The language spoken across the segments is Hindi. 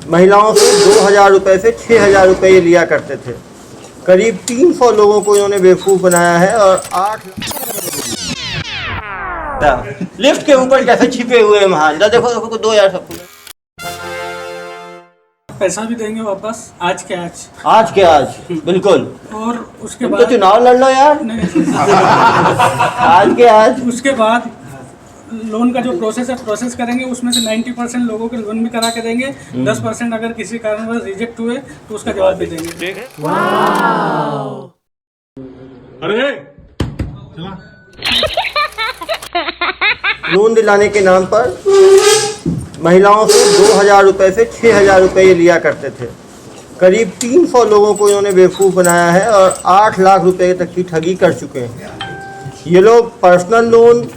महिलाओं से 2,000 रुपये से 6,000 रुपये ये लिया करते थे। करीब 300 लोगों को इन्होंने बेवकूफ़ बनाया है और 8 लिफ्ट के ऊपर कैसे छिपे हुए हैं महान। देखो देखो 2,000 सबको पैसा भी देंगे वापस आज के आज। आज के आज बिल्कुल। और उसके तो बाद चुनाव लड़ लो यार। आज के आज। उसके बाद लोन का जो प्रोसेस है प्रोसेस करेंगे, उसमें से 90% लोगों के लोन भी करा के देंगे। 10% अगर किसी कारणवश रिजेक्ट हुए तो उसका जवाब भी देंगे। अरे लोन दिलाने के नाम पर महिलाओं से 2,000 रुपये से 6,000 रुपये ये लिया करते थे। करीब 300 लोगों को इन्होंने बेवकूफ़ बनाया है और 8 लाख रुपए तक की ठगी कर चुके हैं। ये लोग पर्सनल लोन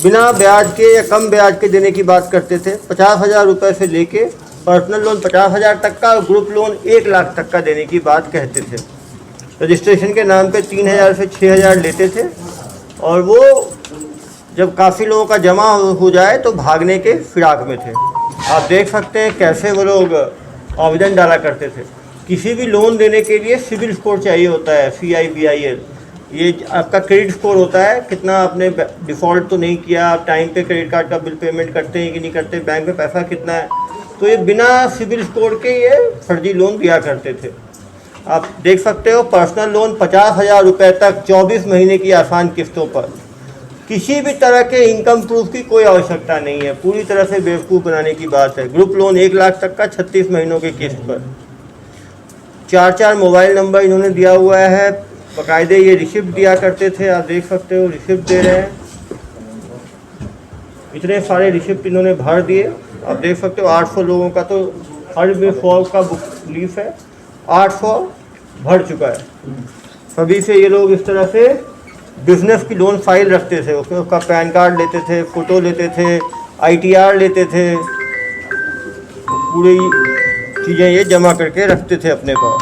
बिना ब्याज के या कम ब्याज के देने की बात करते थे। 50,000 रुपये से लेके पर्सनल लोन 50,000 तक का, ग्रुप लोन 1 लाख तक का देने की बात कहते थे। रजिस्ट्रेशन के नाम पे 3,000 से 6,000 लेते थे और वो जब काफ़ी लोगों का जमा हो जाए तो भागने के फिराक में थे। आप देख सकते हैं कैसे वो लोग आवेदन डाला करते थे। किसी भी लोन देने के लिए सिविल स्कोर चाहिए होता है, CIBIL। ये आपका क्रेडिट स्कोर होता है, कितना आपने डिफ़ॉल्ट तो नहीं किया, आप टाइम पे क्रेडिट कार्ड का बिल पेमेंट करते हैं कि नहीं करते, बैंक में पैसा कितना है। तो ये बिना सिविल स्कोर के ये फर्जी लोन दिया करते थे। आप देख सकते हो पर्सनल लोन 50,000 रुपये तक 24 महीने की आसान किस्तों पर। किसी भी तरह के इनकम प्रूफ की कोई आवश्यकता नहीं है, पूरी तरह से बेवकूफ़ बनाने की बात है। ग्रुप लोन 1 लाख तक का 36 महीनों की किस्त पर। 4 मोबाइल नंबर इन्होंने दिया हुआ है, बाकायदे ये रिसिप्ट दिया करते थे। आप देख सकते हो रिसिप्ट दे रहे हैं, इतने सारे रिसिप्ट इन्होंने भर दिए। आप देख सकते हो 800 लोगों का तो हर में फॉर्म का बुक लीफ है, 800 भर चुका है। सभी से ये लोग इस तरह से बिजनेस की लोन फाइल रखते थे, उसमें उसका पैन कार्ड लेते थे, फ़ोटो लेते थे, ITR लेते थे, पूरी चीज़ें ये जमा करके रखते थे अपने पास।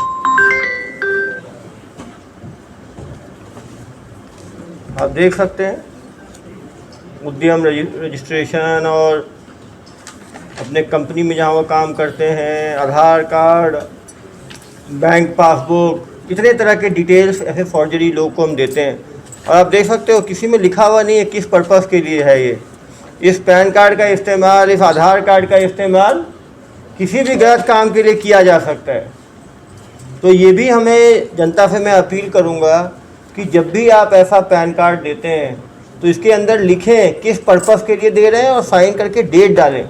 आप देख सकते हैं उद्यम रजिस्ट्रेशन और अपने कंपनी में जहाँ वो काम करते हैं, आधार कार्ड, बैंक पासबुक, इतने तरह के डिटेल्स ऐसे फॉर्जरी लोग को हम देते हैं। और आप देख सकते हो किसी में लिखा हुआ नहीं है किस पर्पज़ के लिए है ये। इस पैन कार्ड का इस्तेमाल, इस आधार कार्ड का इस्तेमाल किसी भी गलत काम के लिए किया जा सकता है। तो ये भी हमें जनता से मैं अपील करूँगा कि जब भी आप ऐसा पैन कार्ड देते हैं तो इसके अंदर लिखें किस पर्पज़ के लिए दे रहे हैं और साइन करके डेट डालें।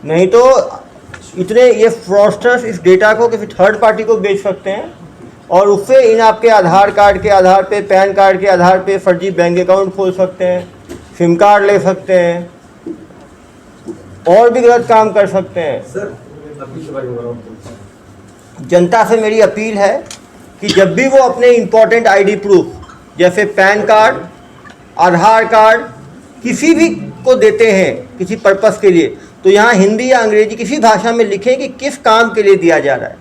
नहीं तो इतने ये फ्रॉडस्टर्स इस डेटा को किसी थर्ड पार्टी को बेच सकते हैं और उससे इन आपके आधार कार्ड के आधार पे, पैन कार्ड के आधार पे फर्जी बैंक अकाउंट खोल सकते हैं, सिम कार्ड ले सकते हैं और भी गलत काम कर सकते हैं। जनता से मेरी अपील है कि जब भी वो अपने इम्पोर्टेंट ID प्रूफ जैसे पैन कार्ड, आधार कार्ड किसी भी को देते हैं किसी पर्पज़ के लिए, तो यहाँ हिंदी या अंग्रेजी किसी भाषा में लिखें कि किस काम के लिए दिया जा रहा है।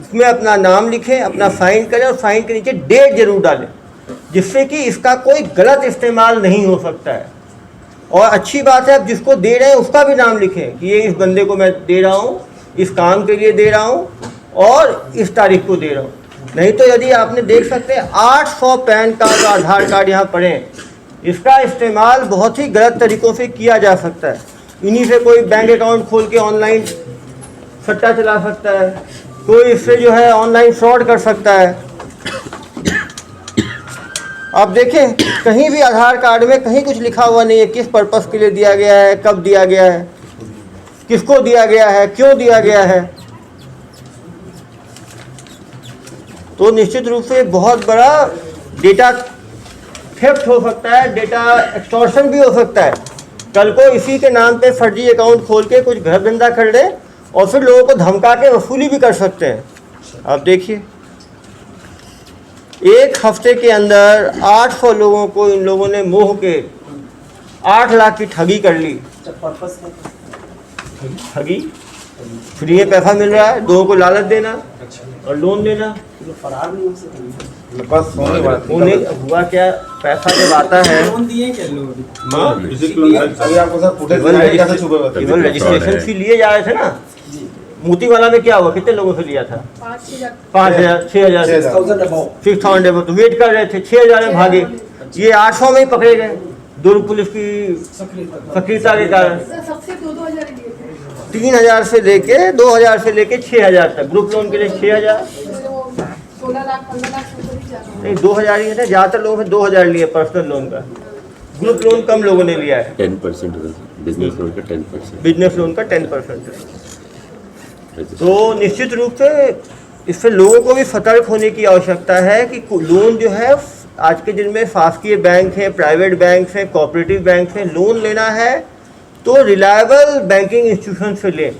उसमें अपना नाम लिखें, अपना साइन करें और साइन के नीचे डेट जरूर डालें, जिससे कि इसका कोई गलत इस्तेमाल नहीं हो सकता है। और अच्छी बात है, आप जिसको दे रहे हैं उसका भी नाम लिखें कि ये इस बंदे को मैं दे रहा हूँ, इस काम के लिए दे रहा हूँ और इस तारीख को दे रहा हूँ। नहीं तो यदि आपने देख सकते हैं 800 पैन कार्ड और आधार कार्ड यहाँ पड़े हैं, इसका इस्तेमाल बहुत ही गलत तरीक़ों से किया जा सकता है। इन्हीं से कोई बैंक अकाउंट खोल के ऑनलाइन सट्टा चला सकता है, कोई इससे जो है ऑनलाइन फ्रॉड कर सकता है। आप देखें कहीं भी आधार कार्ड में कहीं कुछ लिखा हुआ नहीं है किस पर्पज़ के लिए दिया गया है, कब दिया गया है, किसको दिया गया है, क्यों दिया गया है। तो निश्चित रूप से बहुत बड़ा डेटा थेफ्ट हो सकता है, डेटा एक्सटॉर्शन भी हो सकता है। कल को इसी के नाम पे फर्जी अकाउंट खोल के कुछ घर धंधा कर ले और फिर लोगों को धमका के वसूली भी कर सकते हैं। आप देखिए 1 हफ्ते के अंदर 800 लोगों को इन लोगों ने मोह के 8 लाख की ठगी कर ली। ठगी फ्री में पैसा मिल रहा है, लोगों को लालच देना और लोन देना। फरार नहीं हो सकते। हुआ क्या, पैसा जब आता है केवल रजिस्ट्रेशन फी लिए जा रहे थे ना, मोतीवाला में क्या हुआ, कितने लोगों से लिया था? 5,000 6,000 6,000 above. 6,000 एबो, तो वेट कर रहे थे, 6,000 में भागे। ये 800 में ही पकड़े गए दुर्ग पुलिस की सक्रियता के कारण। सबसे 2,000 लिए थे। 3,000 से लेके 2,000 से लेके 6,000 तक ग्रुप लोन के लिए 6,000 वो 16 लाख 15 लाख से ऊपर ही जाना। नहीं 2,000 ही है, ज़्यादातर लोगों ने 2,000 लिए पर्सनल लोन का। ग्रुप लोन कम लोगों ने लिया है। 10% बिजनेस लोन का 10%। बिजनेस लोन का 10%। तो निश्चित रूप से इससे लोगों को भी सतर्क होने की आवश्यकता है कि लोन जो है आज के दिन में शासकीय बैंक है, प्राइवेट बैंक है, कोऑपरेटिव बैंक है, लोन लेना है तो रिलायबल बैंकिंग इंस्टीट्यूशन से लें।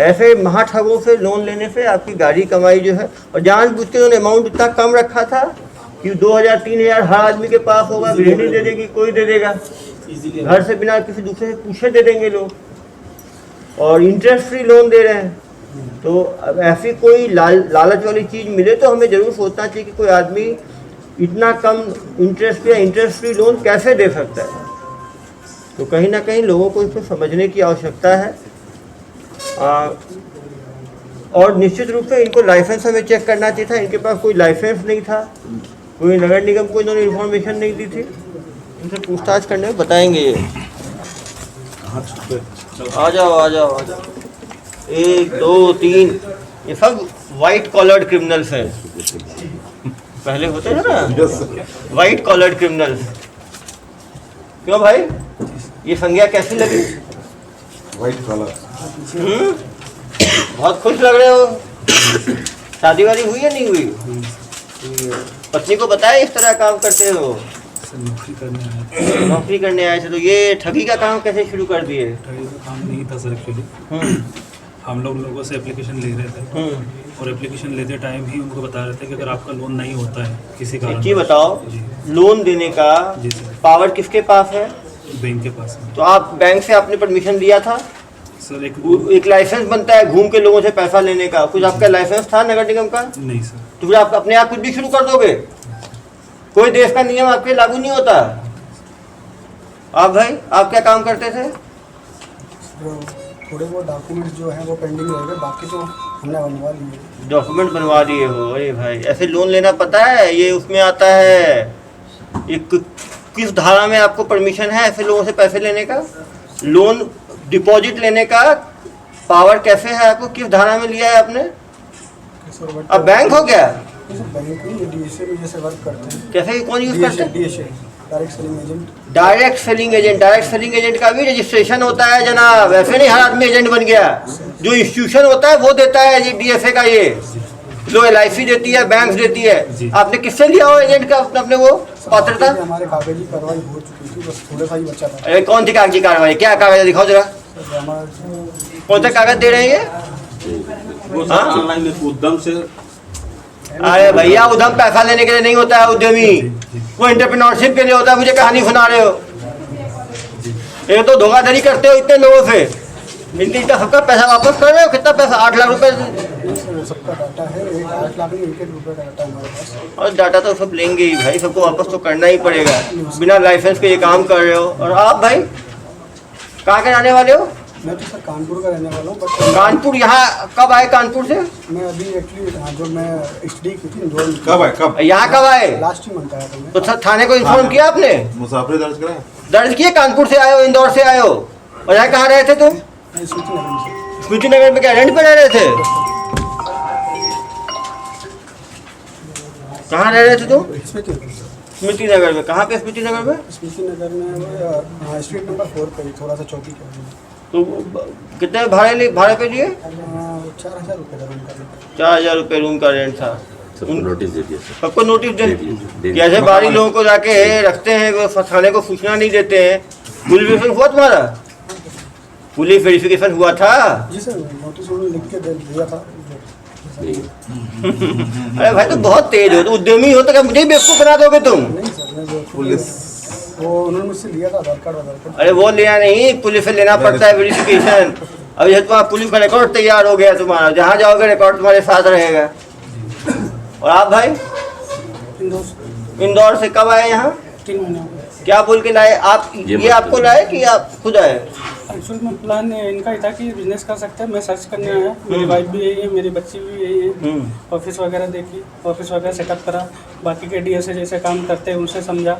ऐसे महाठगों से लोन लेने से आपकी गाड़ी कमाई जो है, और जानबूझ के उन्होंने अमाउंट इतना कम रखा था कि 2,000 3,000 हर आदमी के पास होगा, गृहिणी दे देगी, कोई दे देगा, घर से बिना किसी दूसरे से पूछे दे देंगे लोग, और इंटरेस्ट फ्री लोन दे रहे हैं। तो अब ऐसी कोई लालच वाली चीज़ मिले तो हमें ज़रूर सोचना चाहिए कि कोई आदमी इतना कम इंटरेस्ट या इंटरेस्ट फ्री लोन कैसे दे सकता है। तो कहीं ना कहीं लोगों को इसको समझने की आवश्यकता है। और निश्चित रूप से इनको लाइसेंस हमें चेक करना चाहिए था। इनके पास कोई लाइसेंस नहीं था, कोई नगर निगम को इन्होंने इन्फॉर्मेशन नहीं दी थी। इनसे पूछताछ करने में बताएंगे ये। आ जाओ आ जाओ आ जाओ। 1 2 3 ये सब वाइट कॉलर्ड क्रिमिनल्स हैं। पहले होते थे ना वाइट कॉलर्ड क्रिमिनल्स। क्यों भाई, ये संज्ञा कैसी लगी? White collar. बहुत खुश लग रहे हो। शादी वादी हुई या नहीं हुई? पत्नी को बताया इस तरह काम करते हो? नौकरी करने आए थे। तो ये ठगी का काम कैसे शुरू कर दिए? ठगी का काम नहीं था सर एक्चुअली। हम लोगों से एप्लीकेशन ले रहे थे और एप्लीकेशन लेते टाइम ही उनको बता रहे थे कि अगर आपका लोन नहीं होता है किसी कारण। एक चीज बताओ, लोन देने का जी सर, पावर किसके पास है? बैंक के पास है। तो आप बैंक से आपने परमिशन लिया था? सर एक लाइसेंस बनता है घूम के लोगों से पैसा लेने का, कुछ आपका लाइसेंस था नगर निगम का? नहीं सर। तो फिर आप अपने आप कुछ भी शुरू कर दोगे? कोई देश का नियम आपके लागू नहीं होता। आप भाई, आप क्या काम करते थे? थोड़े वो डॉक्यूमेंट्स जो हैं वो पेंडिंग रह गए, बाकी तो हमने बनवा लिए। डॉक्यूमेंट बनवा दिए हो? अरे भाई, ऐसे लोन लेना पता है? ये उसमें आता है, ये किस धारा में आपको परमिशन है ऐसे लोगों से पैसे लेने का? लोन डिपॉजिट लेने का पावर कैसे है आपको? किस धारा में लिया है आपने? अब बैंक हो गया? बैंक नहीं, डीएसए में जैसे वर्क करते हैं। कैसे, कौन यूज करते हैं? DSA direct selling agent. Direct selling agent. Direct selling agent का भी रजिस्ट्रेशन होता है जनाब। वैसे नहीं हर आदमी एजेंट बन गया। जो इंस्टीट्यूशन होता है वो देता है ये डीएफए का। ये जो LIC देती है, बैंक देती है। आपने किससे लिया हो एजेंट का अपने वो पात्रता? हमारे कागजी कार्रवाई हो चुकी थी, बस थोड़ा सा ही बचा था। अरे कौन सी कागजी कार्रवाई? क्या कागज दिखाओ जरा। कौन सा कागज दे रहे हैं ये? ऑनलाइन उद्यम से। अरे भैया, उद्यम पैसा लेने के लिए नहीं होता है उद्यमी, वो एंटरप्रेन्योरशिप के लिए होता है। मुझे कहानी सुना रहे हो? ये तो धोखाधड़ी करते हो इतने लोगों से। इनके इतना सबका पैसा वापस कर रहे हो? कितना पैसा? 8 लाख रुपए। सबका डाटा है, 8 लाख नहीं, 1 रुपये का डाटा हमारे पास। और डाटा तो सब लेंगे ही भाई, सबको वापस तो करना ही पड़ेगा। बिना लाइसेंस के ये काम कर रहे हो। और आप भाई कहाँ के रहने वाले हो? मैं तो सर कानपुर का रहने वाला हूँ, बट कानपुर। यहाँ कब आए कानपुर से? मैं अभी एक्चुअली जो मैं स्टडी की थी इंदौर में। कब है कब? यहाँ कब आए? लास्ट ही मंथ आया था मैं। तो सर थाने को इन्फॉर्म किया आपने? मुसाफिर दर्ज कराए? दर्ज किए? कानपुर से आए हो, इंदौर से आए हो, और यहाँ कहाँ रहे थे तुम? मैं स्मृति नगर में से। स्मृति नगर में क्या रेंट पे रह रहे थे? कहाँ रह रहे थे तुम? स्मृति नगर में। कहाँ पे स्मृति नगर में? स्मृति नगर में स्ट्रीट नंबर 4 पे ही, थोड़ा सा चौकी के। तो कितने भाड़े पे लिए? 4,000 रुपये का रूम का रेंट। 4,000 रुपये रूम का रेंट था। सबको नोटिस दे दिया सर। सबको नोटिस दे दे? दिए। कैसे बाहरी लोगों को जाके रखते हैं, वो थाने को सूचना नहीं देते हैं। पुलिस वेरिफिकेशन हुआ तुम्हारा? पुलिस वेरिफिकेशन हुआ था? जी सर, नोटिस उन्होंने लिख के दे दिया था। अरे भाई, तो बहुत तेज हो, तो उद्यमी हो, तो क्या मुझे ही बेवकूफ बना दोगे तुम? नहीं सर, मैं जो पुलिस वो उन्होंने मुझसे लिया था आधार कार्ड। अरे वो लिया नहीं, पुलिस से लेना पड़ता है वेरिफिकेशन। अब ये तुम्हारा पुलिस का रिकॉर्ड तैयार हो गया तुम्हारा, जहाँ जाओगे रिकॉर्ड तुम्हारे साथ रहेगा। और आप भाई इंदौर इंदौर से कब आए यहाँ? 3 महीने हो गए। क्या बोल के लाए आप? ये ये आपको लाए कि आप खुद आए? एक्चुअल में प्लान इनका ही था कि बिजनेस कर सकते हैं। मैं सर्च करने आया, मेरी वाइफ भी यही है, मेरी बच्ची भी यही है। ऑफिस वगैरह देखी, ऑफिस वगैरह सेटअप करा, बाकी के डीएसए जैसे काम करते हैं उनसे समझा,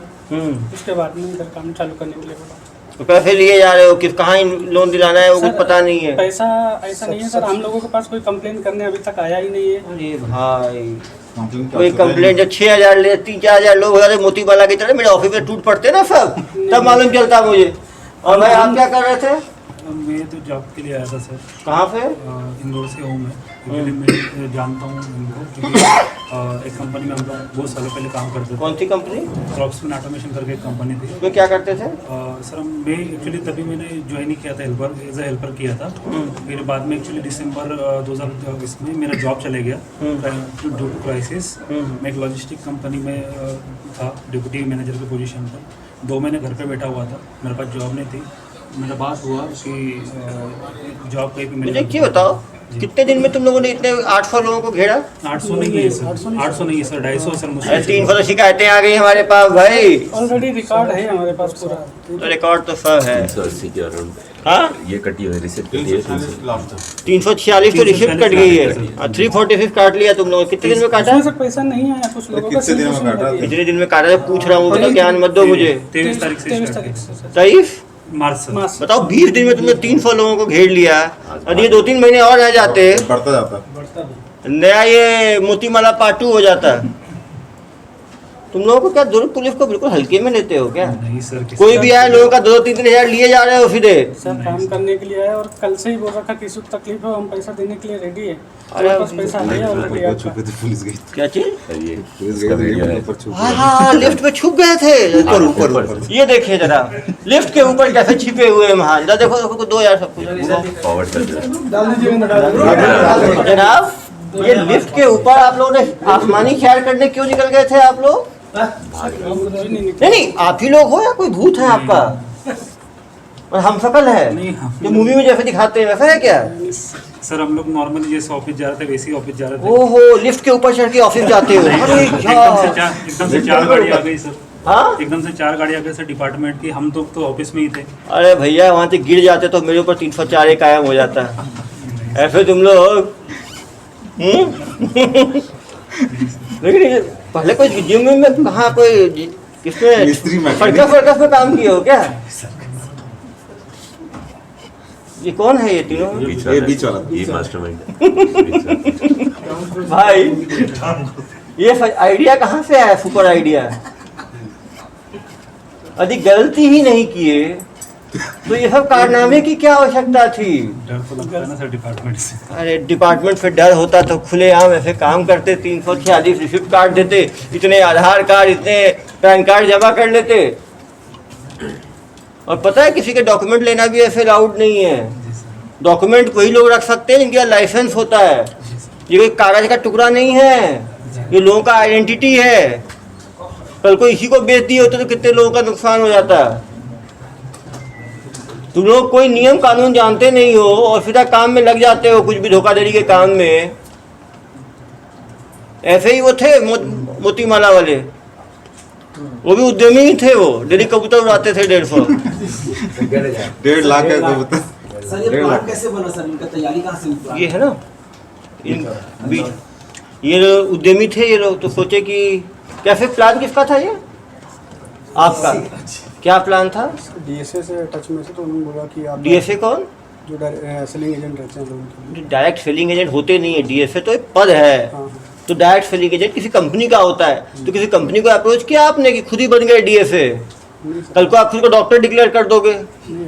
उसके बाद में इधर काम चालू करने के लिए बोला। तो पैसे लिए जा रहे हो कि कहाँ लोन दिलाना है वो कुछ पता नहीं है? पैसा ऐसा नहीं है सर, हम लोगों के पास कोई कंप्लेन करने अभी तक आया ही नहीं है। अरे भाई कोई कंप्लेंट जब 6,000 ले 3-4 लोग हो जाते मोती बाला की तरह मेरे ऑफिस में टूट पड़ते ना सब, तब मालूम चलता मुझे। और भाई आप क्या कर रहे थे? मैं तो जॉब के लिए आया था सर। कहाँ पे? इंदौर से हूँ मैं। एक्चुअली मैं जानता हूँ इनको क्योंकि एक कंपनी में हम लोग बहुत सालों पहले काम करते थे। कौन सी कंपनी? क्रॉप्समैन ऑटोमेशन करके एक कंपनी थी। उसमें क्या करते थे? सर मैं एक्चुअली तभी मैंने ज्वाइन ही किया था, हेल्पर एज ए हेल्पर किया था। फिर बाद में एक्चुअली दिसंबर 2020 में मेरा जॉब चले गया ड्यू टू क्राइसिस। मैं एक लॉजिस्टिक कंपनी में था डिप्टी मैनेजर की पोजीशन पर। 2 महीने घर पे बैठा हुआ था, मेरे पास जॉब नहीं थी। मेरा बात हुआ कि जॉब कहीं पे मुझे क्यों बताओ कितने दिन में तुम लोगों ने इतने 800 लोगों को घेरा? 800 नहीं है सर, 800 नहीं है सर, 250 सर मुझसे। 300 तो शिकायतें आ गई हमारे पास भाई। ऑलरेडी रिकॉर्ड है हमारे पास पूरा। तो रिकॉर्ड तो सब है। 380 के अराउंड हाँ ये कटी हुई रिसिप्ट कटी है 346 तो रिसिप्ट कट गई है। 346 काट लिया तुम लोगों। कितने दिन में काटा? उसमें सर पैसा नहीं आया कुछ लोगों का। कितने दिन में काटा? कितने दिन में काटा? पूछ रहा हूँ, मतलब ज्ञान मत दो मुझे। 23 तारीख से 23 start तारीख किया। से सर। 23 मार्च सर। बताओ 20 दिन में तुमने 300 लोगों को घेर लिया और ये 2-3 महीने और रह जाते बढ़ता जाता। नया ये मोतीमाला पार्ट 2 हो जाता। तुम लोगों को क्या दुर्ग पुलिस को बिल्कुल हल्के में लेते हो क्या? नहीं सर, कोई भी आए लोगों का 2-3 हज़ार लिए जा रहे हो सीधे। सर काम करने के लिए आया और कल से ही बोल रखा किसी को तकलीफ हो हम पैसा देने के लिए रेडी है। अरे हमारे पास पैसा है ऑलरेडी आपका। पुलिस गई क्या चीज? ये पुलिस इसका गई वीडियो है। ऊपर छुप हाँ लिफ्ट पे छुप गए थे। ऊपर ये देखिए जरा लिफ्ट के ऊपर कैसे छिपे हुए हैं महान। देखो देखो 2000 सब कुछ फॉरवर्ड कर दो। जनाब, ये लिफ्ट के ऊपर आप लोगों ने आसमानी ख्याल करने क्यों निकल गए थे आप लोग? नहीं आप ही लोग हो या कोई भूत है आपका? और हम शकल है नहीं, हम जो मूवी में जैसे दिखाते हैं वैसा है क्या? सर हम लोग नॉर्मली जैसे ऑफिस जा रहे थे वैसे ही ऑफिस जा रहे थे। ओहो लिफ्ट के ऊपर चढ़ के ऑफिस जाते हो? अरे एकदम से 4 गाड़ी आ गई सर। हाँ एकदम से 4 गाड़ी आ गई सर डिपार्टमेंट की। हम तो ऑफिस में ही थे। अरे भैया वहाँ से गिर जाते तो मेरे ऊपर 304 ही कायम हो जाता। ऐसे तुम लोग लेकिन ये पहले कोई जिम में कहाँ कोई मिस्त्री किसमें मैकेनिक। सर्कस में काम किए हो क्या? ये कौन है ये तीनों? ये बीच वाला। ये मास्टरमाइंड है। भाई ये आइडिया कहाँ से आया? Super idea. यदि गलती ही नहीं किए तो ये सब कारनामे की क्या आवश्यकता थी? डर तो लगता है ना सर डिपार्टमेंट से। अरे डिपार्टमेंट से डर होता तो खुलेआम ऐसे काम करते। 346 रिसिप्ट काट देते, इतने आधार कार्ड इतने पैन कार्ड जमा कर लेते। और पता है किसी के डॉक्यूमेंट लेना भी ऐसे अलाउड नहीं है। डॉक्यूमेंट वही लोग रख सकते हैं जिनका लाइसेंस होता है। ये कोई कागज का टुकड़ा नहीं है, ये लोगों का आइडेंटिटी है। कल को इसी को बेच दिए होते तो कितने लोगों का नुकसान हो जाता। तुम लोग कोई नियम कानून जानते नहीं हो और सीधा काम में लग जाते हो कुछ भी धोखाधड़ी के काम में। ऐसे ही वो थे मोतीमाला वाले, वो भी उद्यमी ही थे। वो डेली कबूतर उड़ाते थे 150। 1.5 लाख का कबूतर। सर ये प्लान कैसे बना सर? इनका तैयारी कहाँ से हुई? ये है ना ये लोग उद्यमी थे ये लोग। तो सोचे कि कैसे प्लान किसका था ये आपका? क्या प्लान था? डीएसए से टच में से तो उन्होंने बोला कि आप डीएसए कौन? जो सेलिंग एजेंट रहते हैं लोगों के। डायरेक्ट सेलिंग एजेंट होते नहीं है। डीएसए तो एक पद है। हाँ तो डायरेक्ट सेलिंग एजेंट किसी कंपनी का होता है। तो किसी कंपनी को अप्रोच किया आपने कि खुद ही बन गए डीएसए? कल को आप खुद को डॉक्टर डिक्लेयर कर दोगे,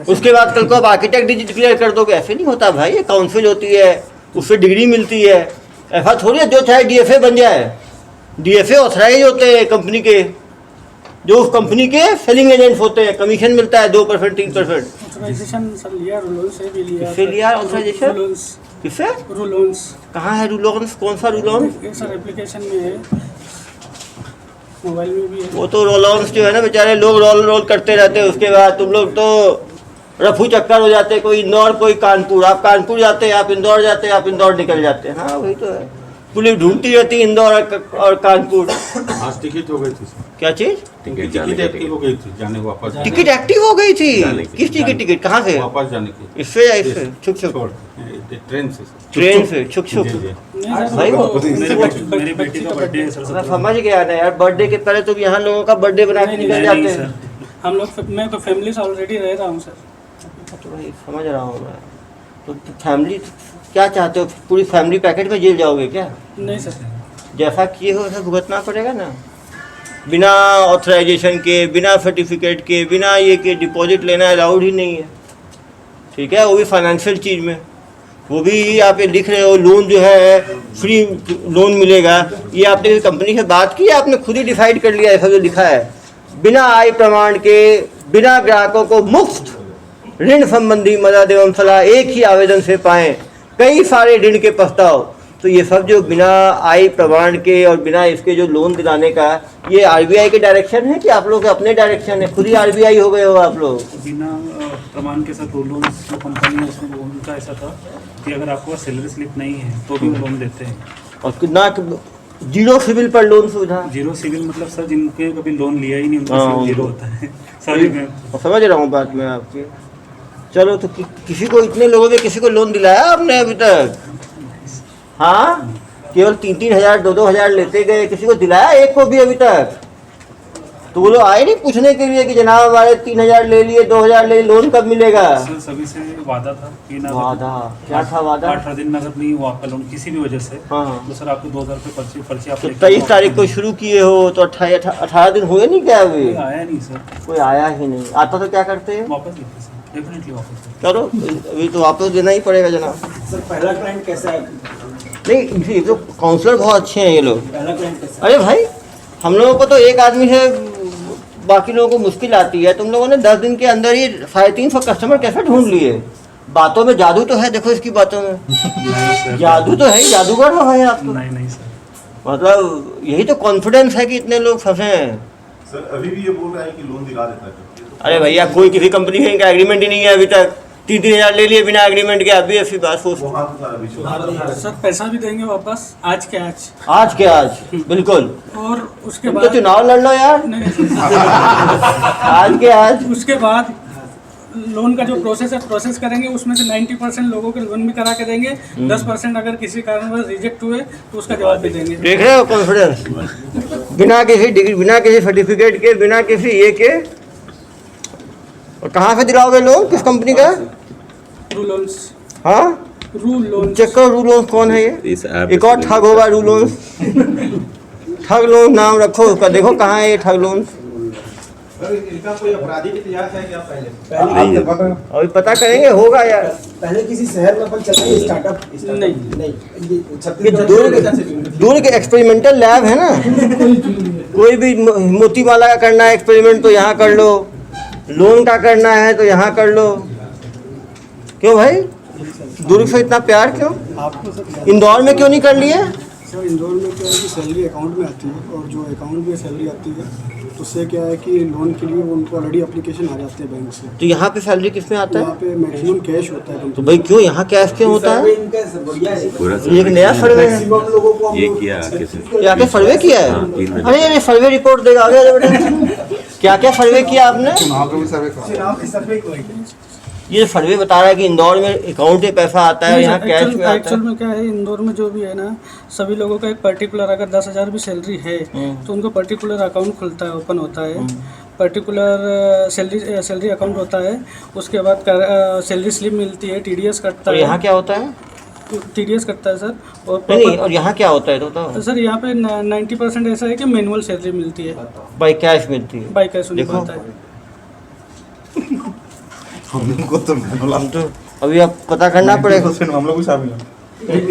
उसके बाद कल को आप आर्किटेक्ट डिक्लेयर कर दोगे। ऐसे नहीं होता भाई। ये काउंसिल होती है, उससे डिग्री मिलती है। ऐसा थोड़ी है जो चाहे डीएफए बन जाए। डीएफए ऑथराइज होते हैं कंपनी के, जो उस कंपनी के सेलिंग एजेंट्स होते हैं। कमीशन मिलता है 2% 3%। ऑथराइजेशन सर लिया, रूलोन्स से भी लिया। किससे लिया ऑथराइजेशन? रूलोन्स। किससे? रूलोन्स। कहाँ है रूलोन्स? कौन सा रूलोन्स? ये सर एप्लीकेशन में है, मोबाइल में भी है। वो तो रोलोन्स जो है ना बेचारे लोग रोल करते रहते हैं। उसके बाद तुम लोग तो रफू चक्कर हो जाते। कोई इंदौर कोई कानपुर। आप कानपुर जाते हैं, आप इंदौर जाते हैं, आप इंदौर निकल जाते हैं। हाँ वही तो है। पुलिस ढूंढती रहती है इंदौर और कानपुर। आज टिकट हो गई थी सर। क्या चीज? टिकट जाने का एक्टिव हो गई थी जाने वापस टिकट एक्टिव हो गई थी? जाने की। किस चीज की टिकट? कहाँ से? वापस जाने की इससे या इससे? छुक छुक छोड़ ट्रेन से सर। ट्रेन से छुक छुक। जी, जी। नहीं सर, भाई वो वो- मेरी बेटी का बर्थडे है सर मैं 17 समझ गया ना यार, बर्थडे के पहले तो यहाँ लोगों का बर्थडे बना के नहीं, निकल नहीं, जाते नहीं, हैं। सर। हम लोग मैं तो फैमिली से ऑलरेडी रह रहा हूँ सर। तो भाई समझ रहा हूँ मैं। तो फैमिली क्या चाहते हो? पूरी फैमिली पैकेट में जेल जाओगे क्या? नहीं सर, जैसा किए हो वैसा भुगतना पड़ेगा ना। बिना ऑथराइजेशन के, बिना सर्टिफिकेट के, बिना ये के डिपॉजिट लेना अलाउड ही नहीं है। ठीक है, वो भी फाइनेंशियल चीज़ में। वो भी आप ये लिख रहे हो लोन जो है फ्री लोन मिलेगा। ये आपने कंपनी से बात की, आपने खुद ही डिसाइड कर लिया ऐसा जो लिखा है? बिना आय प्रमाण के, बिना ग्राहकों को मुफ्त ऋण संबंधी मदद एवं सलाह एक ही आवेदन से पाएं, कई सारे ऋण के प्रस्ताव। तो ये सब जो बिना आय प्रमाण के और बिना इसके जो लोन दिलाने का, ये आरबीआई के डायरेक्शन है कि आप लोग के अपने डायरेक्शन है? खुद ही आरबीआई हो गए हो आप लोग? बिना प्रमाण के साथ लोन जो कंपनी है उसमें उनका ऐसा था कि अगर आपको सैलरी स्लिप नहीं है तो भी वो लोन देते हैं। और कितना जीरो सिविल पर लोन सुविधा? जीरो सिविल मतलब सर जिनके कभी लोन लिया ही नहीं उनका हाँ, सिविल जीरो होता है सर। मैं समझ रहा हूँ बात मैं आपकी। चलो तो किसी को, इतने लोगों में किसी को लोन दिलाया आपने अभी तक? हाँ, केवल 3-3 हज़ार 2-2 हज़ार लेते गए, किसी को दिलाया एक को भी अभी तक? तो वो लोग आए नहीं पूछने के लिए कि जनाब हमारे 3 हज़ार ले लिए, 2 हज़ार ले, लोन कब मिलेगा? सर सभी से वादा था कि ना वादा क्या था? वादा 18 दिन में अगर नहीं हुआ आपका लोन किसी भी वजह से हाँ। तो सर आपको 2000 रुपये पर्ची आप तो लेके 23 तारीख को शुरू किए हो तो 18 दिन हुए नहीं क्या अभी? कोई आया नहीं सर, कोई आया ही नहीं। आता तो क्या करते हैं? वापस लेते सर, डेफिनेटली वापस। चलो अभी तो वापस देना ही पड़ेगा जनाब। सर पहला क्लाइंट कैसा है? नहीं, ये तो काउंसलर बहुत अच्छे हैं ये लोग। पहला क्लाइंट कैसा अरे भाई, हम लोगों को तो एक आदमी से बाकी लोगों को मुश्किल आती है। तुम लोगों ने 10 दिन के अंदर ही 350 कस्टमर कैसे ढूंढ लिए? बातों में जादू तो है, देखो इसकी बातों में जादू तो है ही, जादूगर हो भाई आप तो। नहीं सर, मतलब यही तो कॉन्फिडेंस है कि इतने लोग फंसे हैं। सर अभी भी ये बोल रहा है कि लोन दिला देता है। अरे भैया, कोई किसी कंपनी से इनका एग्रीमेंट ही नहीं है अभी तक। 3-3 हज़ार ले लिए बिना एग्रीमेंट के। अभी ऐसी बात सोच, वो हाथ उतारा बीच सर पैसा भी देंगे वापस आज के आज। आज के आज बिल्कुल। और उसके तुम तो बाद चुनाव लड़ लो यार, नहीं, आज के आज। उसके बाद लोन का जो प्रोसेस है प्रोसेस करेंगे, उसमें से 90% लोगों के लोन भी करा के देंगे। 10% अगर किसी कारणवश रिजेक्ट हुए तो उसका जवाब भी देंगे। देख रहे हो कॉन्फिडेंस? बिना किसी डिग्री, बिना किसी सर्टिफिकेट के, बिना किसी ये के। और कहाँ से दिलाओगे लोन? किस कंपनी का? रू लोन्स। हाँ, रू लोन्स। चेक करो रू लोन्स कौन है ये? इस ऐप एक और ठग होगा रू लोन्स। ठग लोन नाम रखो उसका, देखो कहाँ है ये ठग लोन्स। इनका कोई आपराधिक इतिहास है क्या पहले? नहीं है। अभी पता करेंगे, होगा यार। पहले किसी शहर में अपन चल रहे स्टार्टअप नहीं। नहीं ये ये छत्तीसगढ़ दूर के एक्सपेरिमेंटल लैब है ना। कोई भी मोतीमाला का करना है एक्सपेरिमेंट तो यहाँ कर लो, लोन का करना है तो यहाँ कर लो। क्यों भाई, दूर से इतना प्यार क्यों? आपको सर इंदौर में क्यों नहीं कर लिए? सर इंदौर में क्या है कि सैलरी अकाउंट में आती है, और जो अकाउंट में सैलरी आती है उससे क्या है कि लोन के लिए वो उनको ऑलरेडी एप्लीकेशन आ जाते हैं बैंक से। तो यहाँ पे सैलरी किस में आता यहाँ है? पे मैक्सिमम कैश होता है तो कंपनी। भाई क्यों यहाँ कैश क्यों होता है? इनका बढ़िया है। पूरा ये एक नया सर्वे है। मैक्सिमम लोगों को हम ये लोग किया किसी क्या क्या सर्वे किया है? हाँ, 3 महीने। अरे ये सर्वे रिपोर्ट देगा आगे बेटा। क्या क्या सर्वे किया आपने? चुनाव का भी सर्वे करा। चुनाव की सर्वे को ये सर्वे बता रहा है कि इंदौर में अकाउंट में पैसा आता है, यहाँ कैश में आता एक्चुअल है। में क्या है, इंदौर में जो भी है ना, सभी लोगों का एक पर्टिकुलर, अगर 10,000 भी सैलरी है तो उनको पर्टिकुलर अकाउंट खुलता है, ओपन होता है। पर्टिकुलर सैलरी अकाउंट होता है। उसके बाद सैलरी स्लिप मिलती है, TDS कटता और है। यहाँ क्या होता है? TDS कटता है सर। और नहीं, और यहाँ क्या होता है तो बताओ। सर यहाँ पे 90% ऐसा है कि मैनुअल सैलरी मिलती है, बाई कैश मिलती है। बाई कैश देखो। मिलता है। हम लोग को तो मैनुअल हम तो अभी अब पता करना पड़ेगा। हम लोग भी शामिल हैं।